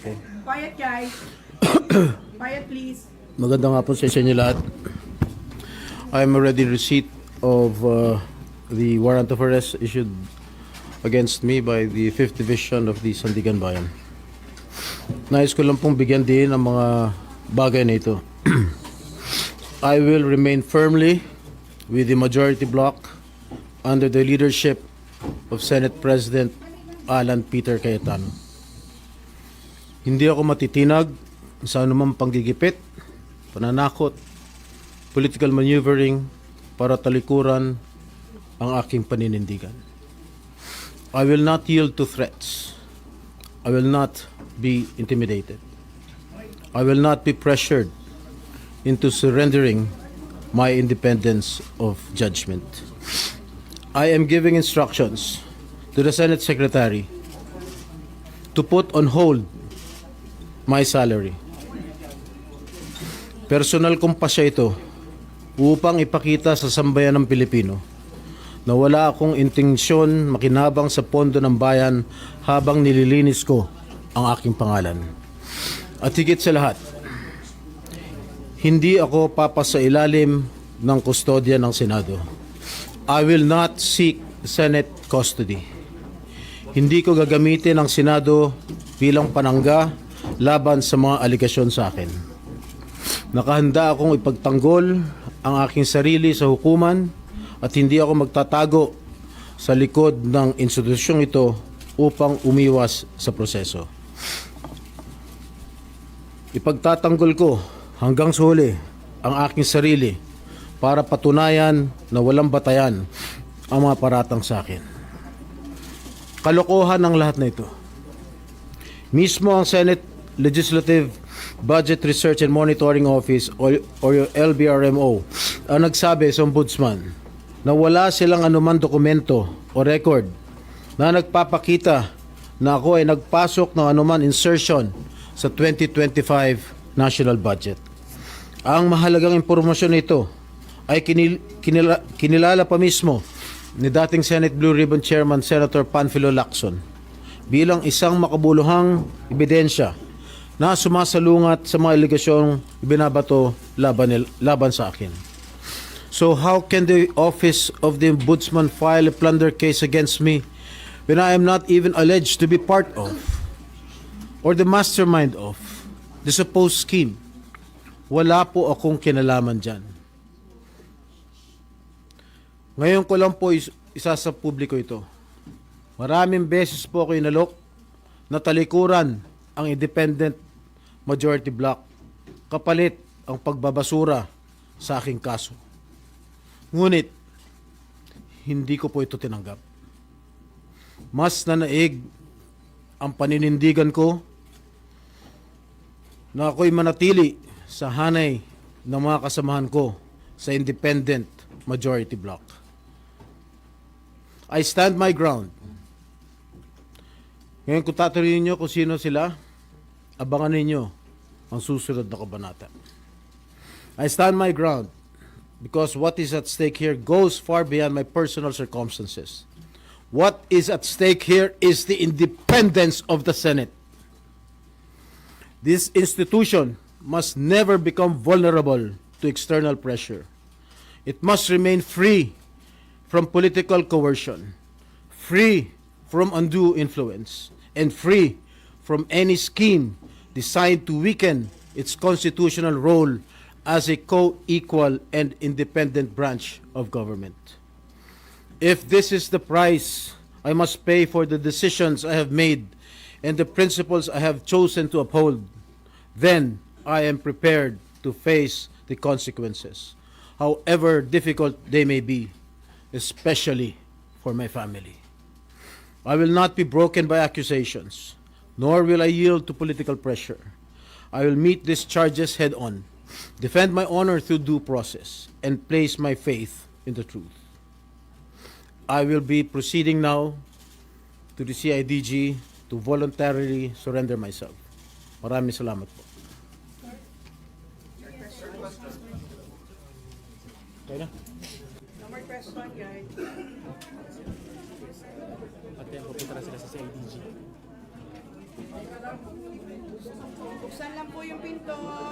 Okay. Quiet, guys. Quiet, please. Magandang hapon sa inyo lahat. I am already in receipt of the warrant of arrest issued against me by the 5th Division of the Sandigan Bayan. Nais ko lang pong bigyan din ang mga bagay na ito. I will remain firmly with the majority bloc under the leadership of Senate President Alan Peter Cayetano. Hindi ako matitinag sa anumang panggigipit, pananakot, political maneuvering para talikuran ang aking paninindigan. I will not yield to threats. I will not be intimidated. I will not be pressured into surrendering my independence of judgment. I am giving instructions to the Senate Secretary to put on hold my salary. Personal kong pasya ito upang ipakita sa sambayan ng Pilipino na wala akong intensyon makinabang sa pondo ng bayan habang nililinis ko ang aking pangalan. At higit sa lahat, hindi ako papasailalim ng kustodya ng Senado. I will not seek Senate custody. Hindi ko gagamitin ang Senado bilang panangga laban sa mga aligasyon sa akin. Nakahanda akong ipagtanggol ang aking sarili sa hukuman at hindi ako magtatago sa likod ng institusyong ito upang umiwas sa proseso. Ipagtatanggol ko hanggang sa huli ang aking sarili para patunayan na walang batayan ang mga paratang sa akin. Kalokohan ang lahat na ito. Mismo ang Senate Legislative Budget Research and Monitoring Office o LBRMO ang nagsabi sa Ombudsman na wala silang anuman dokumento o record na nagpapakita na ako ay nagpasok ng anuman insertion sa 2025 national budget. Ang mahalagang impormasyon nito ay kinilala pa mismo ni dating Senate Blue Ribbon Chairman Senator Panfilo Lacson bilang isang makabuluhang ebidensya na sumasalungat sa mga aligasyong binabato laban sa akin. So how can the Office of the Ombudsman file a plunder case against me when I am not even alleged to be part of or the mastermind of the supposed scheme? Wala po akong kinalaman dyan. Ngayon ko lang po isa sa publiko ito. Maraming beses po ako inalok na talikuran ang independent majority bloc kapalit ang pagbabasura sa aking kaso. Ngunit, hindi ko po ito tinanggap. Mas nanaig ang paninindigan ko na ako'y manatili sa hanay ng mga kasamahan ko sa independent majority bloc. I stand my ground. Ngayon kung tatanungin niyo kung sino sila, abangan ninyo ang susunod na kabanata. I stand my ground because what is at stake here goes far beyond my personal circumstances. What is at stake here is the independence of the Senate. This institution must never become vulnerable to external pressure. It must remain free from political coercion, free from undue influence, and free from any scheme designed to weaken its constitutional role as a co-equal and independent branch of government. If this is the price I must pay for the decisions I have made and the principles I have chosen to uphold, then I am prepared to face the consequences, however difficult they may be, especially for my family. I will not be broken by accusations, nor will I yield to political pressure. I will meet these charges head on, defend my honor through due process, and place my faith in the truth. I will be proceeding now to the CIDG to voluntarily surrender myself. Maraming salamat po. Okay na? No more question, guys. At yan, pupunta na sila sa CIDG. Buksan lang po yung pinto.